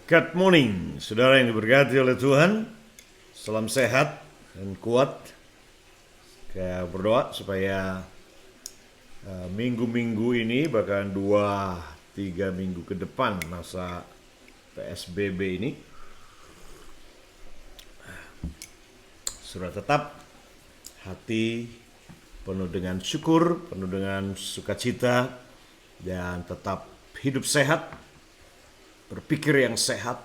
Good morning, saudara yang diberkati oleh Tuhan. Salam sehat dan kuat. Saya berdoa supaya minggu-minggu ini, bahkan 2-3 minggu ke depan masa PSBB ini, sudah tetap hati penuh dengan syukur, penuh dengan sukacita, dan tetap hidup sehat, berpikir yang sehat,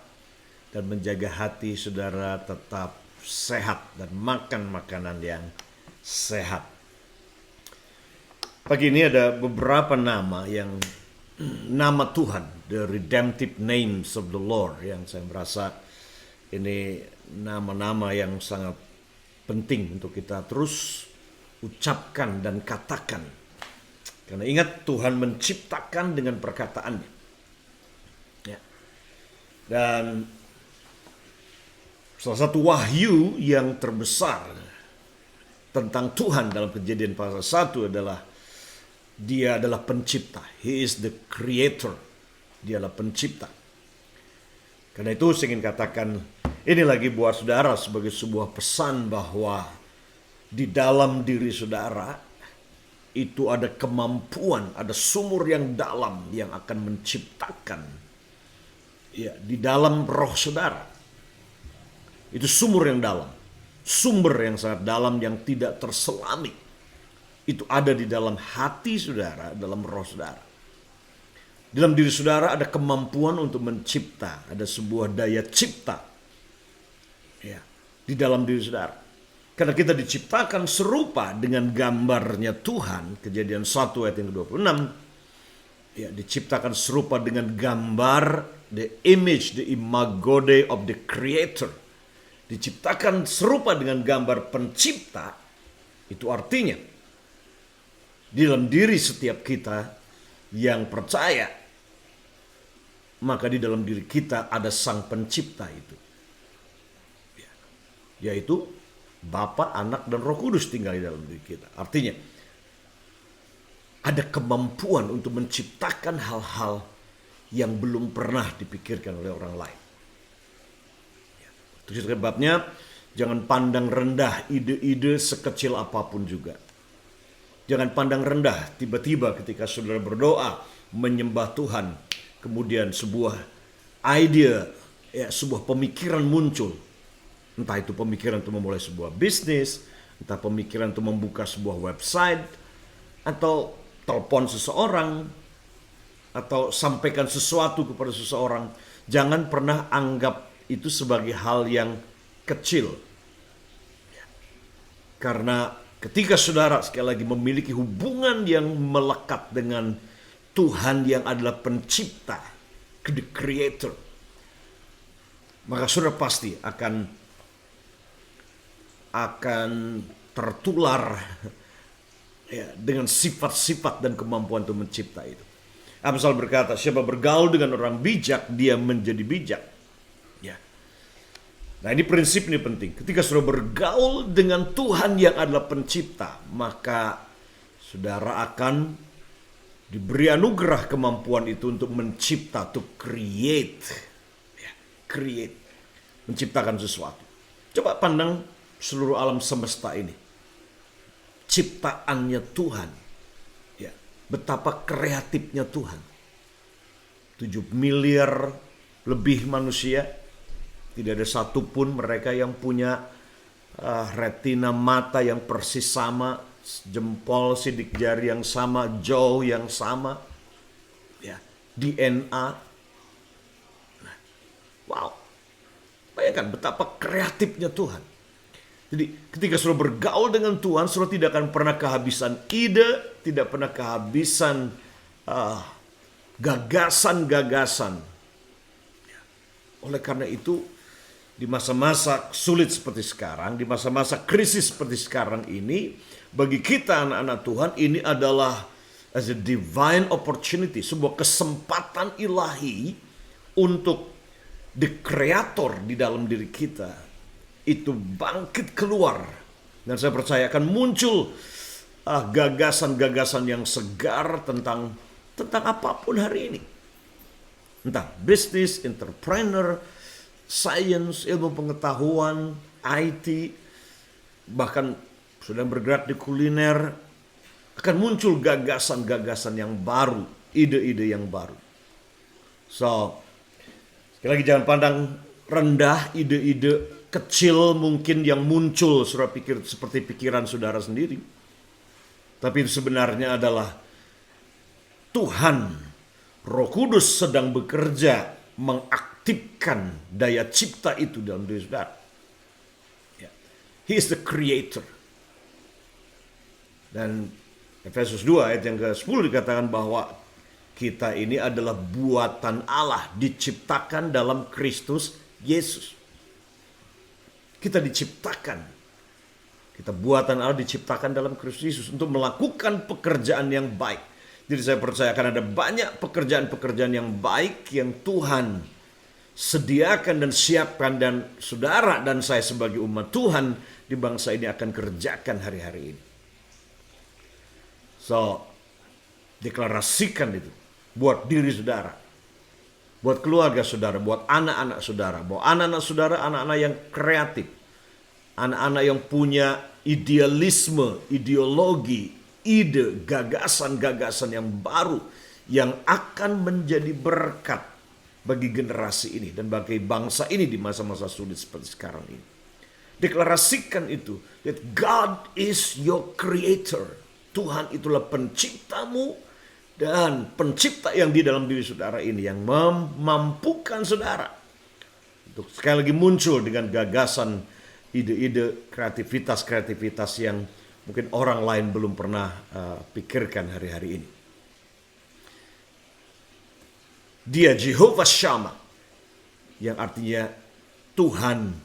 dan menjaga hati saudara tetap sehat dan makan makanan yang sehat. Pagi ini ada beberapa nama Tuhan, the redemptive names of the Lord, yang saya merasa ini nama-nama yang sangat penting untuk kita terus ucapkan dan katakan. Karena ingat, Tuhan menciptakan dengan perkataannya. Dan salah satu wahyu yang terbesar tentang Tuhan dalam Kejadian pasal 1 adalah Dia adalah pencipta. He is the creator. Dia adalah pencipta. Karena itu saya ingin katakan ini lagi buat saudara sebagai sebuah pesan bahwa di dalam diri saudara itu ada kemampuan, ada sumur yang dalam yang akan menciptakan. Ya, di dalam roh saudara. Itu sumur yang dalam. Sumber yang sangat dalam yang tidak terselami. Itu ada di dalam hati saudara, dalam roh saudara. Dalam diri saudara ada kemampuan untuk mencipta. Ada sebuah daya cipta. Ya, di dalam diri saudara. Karena kita diciptakan serupa dengan gambarnya Tuhan. Kejadian 1 ayat yang ke-26. Ya, diciptakan serupa dengan gambar, the image, the imago Dei of the creator. Diciptakan serupa dengan gambar pencipta. Itu artinya di dalam diri setiap kita yang percaya, maka di dalam diri kita ada sang pencipta itu, yaitu Bapa, Anak, dan Roh Kudus tinggal di dalam diri kita. Artinya ada kemampuan untuk menciptakan hal-hal yang belum pernah dipikirkan oleh orang lain. Itu sebabnya jangan pandang rendah ide-ide sekecil apapun juga. Jangan pandang rendah tiba-tiba ketika saudara berdoa menyembah Tuhan, kemudian sebuah ide, sebuah pemikiran muncul. Entah itu pemikiran untuk memulai sebuah bisnis, entah pemikiran untuk membuka sebuah website, atau telepon seseorang, atau sampaikan sesuatu kepada seseorang. Jangan pernah anggap itu sebagai hal yang kecil. Karena ketika saudara sekali lagi memiliki hubungan yang melekat dengan Tuhan yang adalah pencipta, the creator, maka saudara pasti akan tertular dengan sifat-sifat dan kemampuan untuk mencipta itu. Amsal berkata, siapa bergaul dengan orang bijak, dia menjadi bijak. Ya. Nah, ini prinsip ini penting. Ketika saudara bergaul dengan Tuhan yang adalah pencipta, maka saudara akan diberi anugerah kemampuan itu untuk mencipta, to create. Ya, create. Menciptakan sesuatu. Coba pandang seluruh alam semesta ini. Ciptaannya Tuhan. Ya, betapa kreatifnya Tuhan. 7 miliar lebih manusia. Tidak ada satupun mereka yang punya retina mata yang persis sama, jempol sidik jari yang sama, jauh yang sama, ya, DNA. Wow, bayangkan betapa kreatifnya Tuhan. Jadi ketika saudara bergaul dengan Tuhan, saudara tidak akan pernah kehabisan ide, tidak pernah kehabisan gagasan-gagasan. Oleh karena itu, di masa-masa sulit seperti sekarang, di masa-masa krisis seperti sekarang ini, bagi kita anak-anak Tuhan, ini adalah as a divine opportunity, sebuah kesempatan ilahi untuk the creator di dalam diri kita itu bangkit keluar. Dan saya percaya akan muncul gagasan-gagasan yang segar tentang apapun hari ini. Entah bisnis, entrepreneur, science, ilmu pengetahuan, IT, bahkan sedang bergerak di kuliner, akan muncul gagasan-gagasan yang baru, ide-ide yang baru. So, sekali lagi jangan pandang rendah ide-ide kecil mungkin yang muncul saudara pikir seperti pikiran saudara sendiri. Tapi itu sebenarnya adalah Tuhan, Roh Kudus sedang bekerja mengaktifkan daya cipta itu dalam diri saudara. He is the creator. Dan Efesus 2 ayat yang ke-10 dikatakan bahwa kita ini adalah buatan Allah, diciptakan dalam Kristus Yesus. Kita diciptakan. Kita buatan Allah diciptakan dalam Kristus Yesus untuk melakukan pekerjaan yang baik. Jadi saya percaya akan ada banyak pekerjaan-pekerjaan yang baik yang Tuhan sediakan dan siapkan, dan saudara dan saya sebagai umat Tuhan di bangsa ini akan kerjakan hari-hari ini. So, deklarasikan itu buat diri saudara, buat keluarga saudara, buat anak-anak saudara, bahwa anak-anak saudara anak-anak yang kreatif, anak-anak yang punya idealisme, ideologi, ide, gagasan-gagasan yang baru yang akan menjadi berkat bagi generasi ini dan bagi bangsa ini di masa-masa sulit seperti sekarang ini. Deklarasikan itu, that God is your creator. Tuhan itulah penciptamu, dan pencipta yang di dalam diri saudara ini yang memampukan saudara untuk sekali lagi muncul dengan gagasan, ide-ide, kreativitas yang mungkin orang lain belum pernah pikirkan hari-hari ini. Dia Jehovah Shammah, yang artinya Tuhan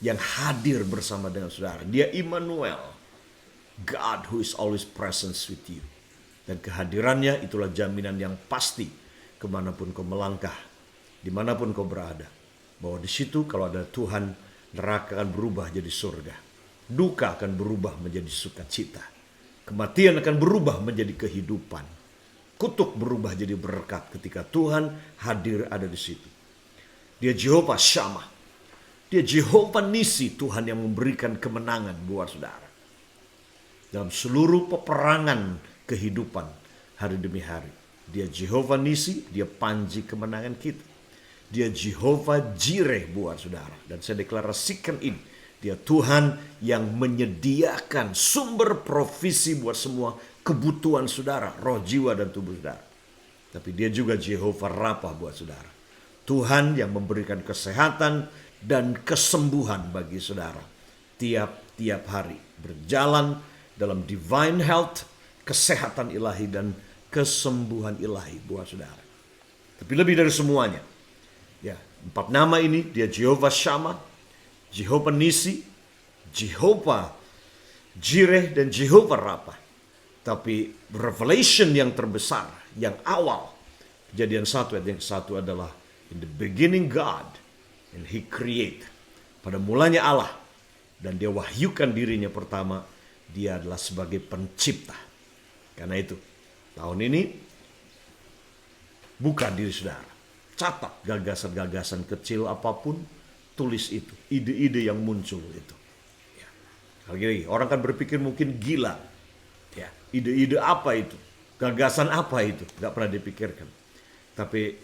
yang hadir bersama dengan saudara. Dia Immanuel, God who is always present with you. Dan kehadirannya itulah jaminan yang pasti kemanapun kau melangkah, dimanapun kau berada. Bahwa di situ kalau ada Tuhan, neraka akan berubah jadi surga. Duka akan berubah menjadi sukacita. Kematian akan berubah menjadi kehidupan. Kutuk berubah jadi berkat ketika Tuhan hadir ada di situ. Dia Jehovah Shammah. Dia Jehovah Nisi, Tuhan yang memberikan kemenangan buat saudara. Dalam seluruh peperangan kehidupan hari demi hari. Dia Jehovah Nisi, dia panji kemenangan kita. Dia Jehovah Jireh buat saudara. Dan saya deklarasikan ini, dia Tuhan yang menyediakan sumber provisi buat semua kebutuhan saudara, roh, jiwa, dan tubuh saudara. Tapi dia juga Jehovah Rapha buat saudara. Tuhan yang memberikan kesehatan dan kesembuhan bagi saudara. Tiap-tiap hari berjalan dalam divine health, kesehatan ilahi dan kesembuhan ilahi buat saudara. Tapi lebih dari semuanya, ya, 4 nama ini, dia Jehovah Shammah, Jehovah Nisi, Jehovah Jireh, dan Jehovah Rapha. Tapi revelation yang terbesar, yang awal, Kejadian 1 ayat yang 1 adalah in the beginning God and He create. Pada mulanya Allah, dan dia wahyukan dirinya pertama, dia adalah sebagai pencipta. Karena itu, tahun ini buka diri saudara. Catat gagasan-gagasan kecil apapun, tulis itu. Ide-ide yang muncul itu. Ya. Lagi-lagi, orang kan berpikir mungkin gila. Ya. Ide-ide apa itu? Gagasan apa itu? Gak pernah dipikirkan. Tapi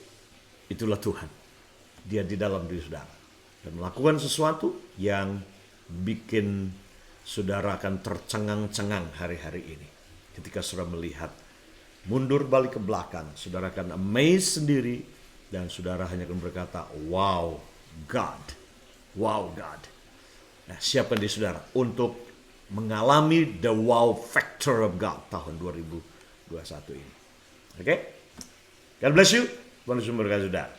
itulah Tuhan. Dia di dalam diri saudara. Dan melakukan sesuatu yang bikin saudara akan tercengang-cengang hari-hari ini. Ketika saudara melihat mundur balik ke belakang, saudara akan amazed sendiri dan saudara hanya akan berkata, wow God, wow God. Nah, siapkan diri saudara untuk mengalami the wow factor of God tahun 2021 ini. Oke? God bless you. Tuhan Yesus memberkati saudara.